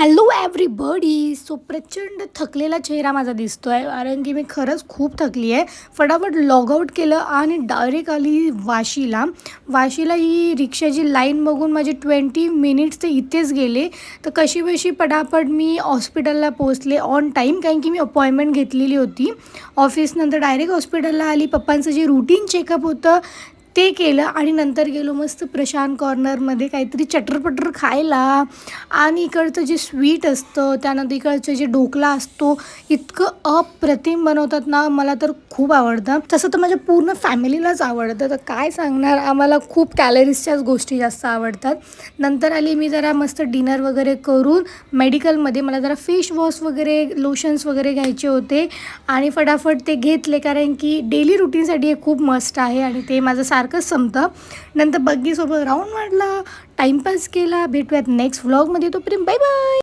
Hello everybody. So प्रचंड थकलेला चेहरा माझा दिसतो आहे, कारण की मी खरंच खूप थकली आहे. फटाफट लॉगआउट केलं आणि डायरेक्ट आली वाशीला ही रिक्षाची लाईन बघून माझे 20 मिनिट्स ते इथेच गेले. तर कशीबशी पटापट मी हॉस्पिटलला पोहोचले ऑन टाईम, कारण की मी अपॉइंटमेंट घेतलेली होती. ऑफिसनंतर डायरेक्ट हॉस्पिटलला आली. पप्पांचं जे रुटीन चेकअप होतं ते केलं आणि नंतर गेलो मस्त प्रशांत कॉर्नरमध्ये काहीतरी चटरपटर खायला. आणि इकडचं जे स्वीट असतं, त्यानंतर इकडचं जे ढोकला असतो, इतकं अप्रतिम बनवतात ना, मला तर खूप आवडतं. तसं तर माझ्या पूर्ण फॅमिलीलाच आवडतं, तर काय सांगणार, आम्हाला खूप कॅलरीजच्याच गोष्टी जास्त आवडतात. नंतर आली मी जरा मस्त डिनर वगैरे करून मेडिकलमध्ये. मला जरा फेस वॉश वगैरे, लोशन्स वगैरे घ्यायचे होते आणि फटाफट ते घेतले, कारण की डेली रुटीनसाठी हे खूप मस्ट आहे आणि ते माझं सारखंच संपतं. नंतर बग्गीसोबत राऊंड मारला, टाईमपास केला. भेटूयात नेक्स्ट व्लॉगमध्ये. तोपर्यंत बाय बाय.